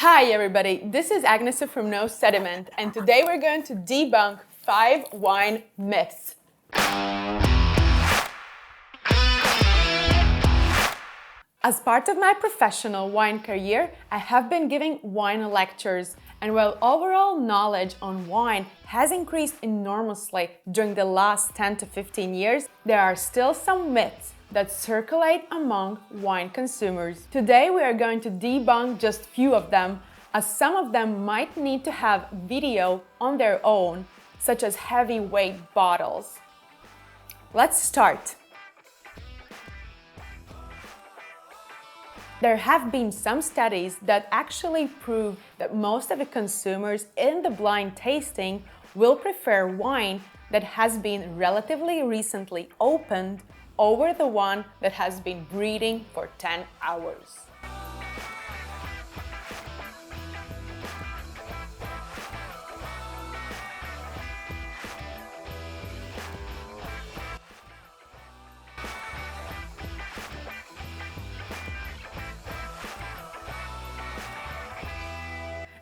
Hi everybody, this is Agnes from Sediment, and today we're going to debunk 5 wine myths. As part of my professional wine career, I have been giving wine lectures, and while overall knowledge on wine has increased enormously during the last 10 to 15 years, there are still some myths that circulate among wine consumers. Today we are going to debunk just few of them, as some of them might need to have video on their own, such as heavyweight bottles. Let's start. There have been some studies that actually prove that most of the consumers in the blind tasting will prefer wine that has been relatively recently opened over the one that has been breeding for 10 hours.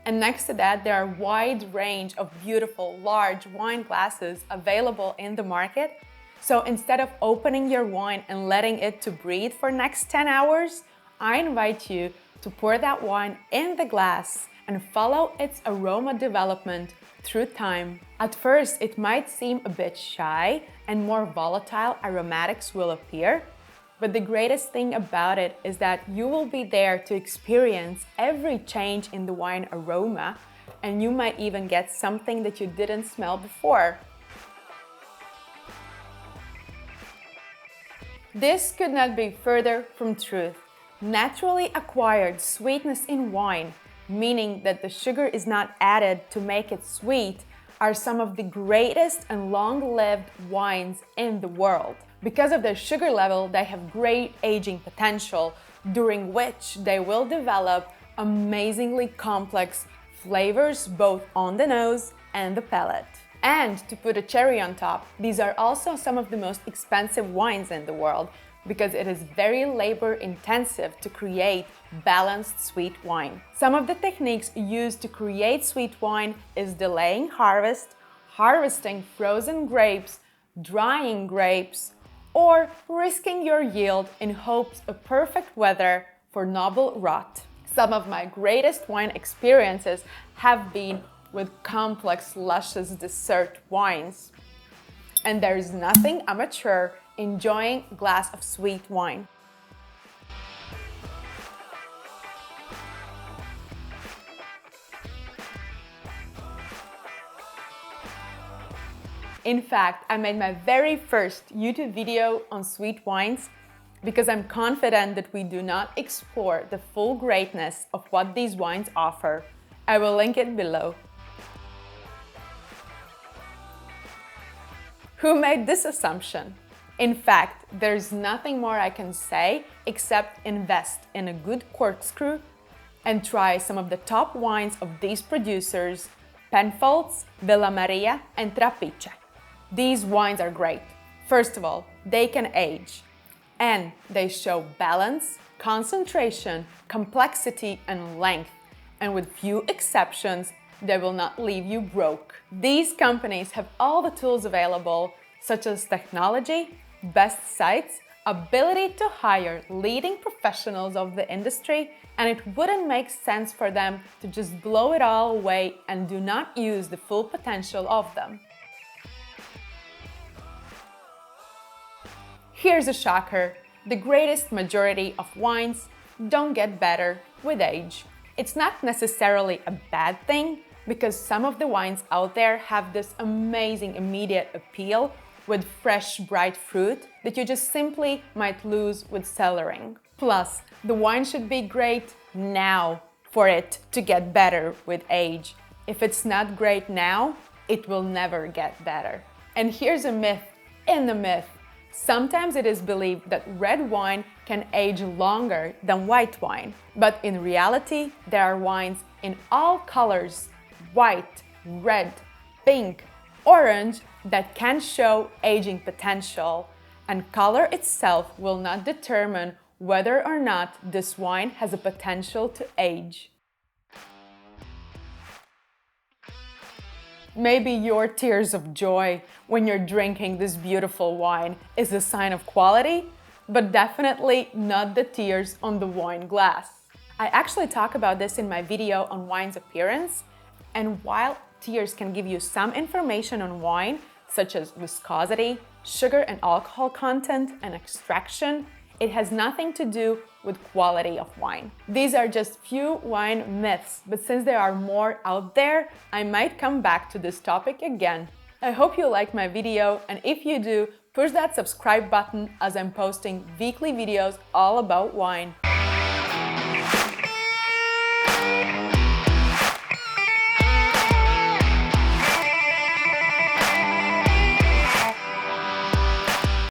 And next to that, there are a wide range of beautiful, large wine glasses available in the market. So instead of opening your wine and letting it to breathe for next 10 hours, I invite you to pour that wine in the glass and follow its aroma development through time. At first, it might seem a bit shy and more volatile aromatics will appear. But the greatest thing about it is that you will be there to experience every change in the wine aroma, and you might even get something that you didn't smell before. This could not be further from truth. Naturally acquired sweetness in wine, meaning that the sugar is not added to make it sweet, are some of the greatest and long-lived wines in the world. Because of their sugar level, they have great aging potential, during which they will develop amazingly complex flavors both on the nose and the palate. And to put a cherry on top, these are also some of the most expensive wines in the world, because it is very labor-intensive to create balanced sweet wine. Some of the techniques used to create sweet wine is delaying harvest, harvesting frozen grapes, drying grapes, or risking your yield in hopes of perfect weather for noble rot. Some of my greatest wine experiences have been with complex, luscious dessert wines. And there's nothing amateur enjoying a glass of sweet wine. In fact, I made my very first YouTube video on sweet wines because I'm confident that we do not explore the full greatness of what these wines offer. I will link it below. Who made this assumption? In fact, there's nothing more I can say except invest in a good corkscrew and try some of the top wines of these producers, Penfolds, Villa Maria, and Trapiche. These wines are great. First of all, they can age, and they show balance, concentration, complexity, and length. And with few exceptions, they will not leave you broke. These companies have all the tools available, such as technology, best sites, ability to hire leading professionals of the industry, and it wouldn't make sense for them to just blow it all away and do not use the full potential of them. Here's a shocker. The greatest majority of wines don't get better with age. It's not necessarily a bad thing, because some of the wines out there have this amazing immediate appeal with fresh, bright fruit that you just simply might lose with cellaring. Plus, the wine should be great now for it to get better with age. If it's not great now, it will never get better. And here's a myth in the myth. Sometimes it is believed that red wine can age longer than white wine, but in reality, there are wines in all colors, white, red, pink, orange, that can show aging potential, and color itself will not determine whether or not this wine has a potential to age. Maybe your tears of joy when you're drinking this beautiful wine is a sign of quality, but definitely not the tears on the wine glass. I actually talk about this in my video on wine's appearance, and while tears can give you some information on wine, such as viscosity, sugar and alcohol content, and extraction, it has nothing to do with quality of wine. These are just few wine myths, but since there are more out there, I might come back to this topic again. I hope you liked my video, and if you do, push that subscribe button as I'm posting weekly videos all about wine.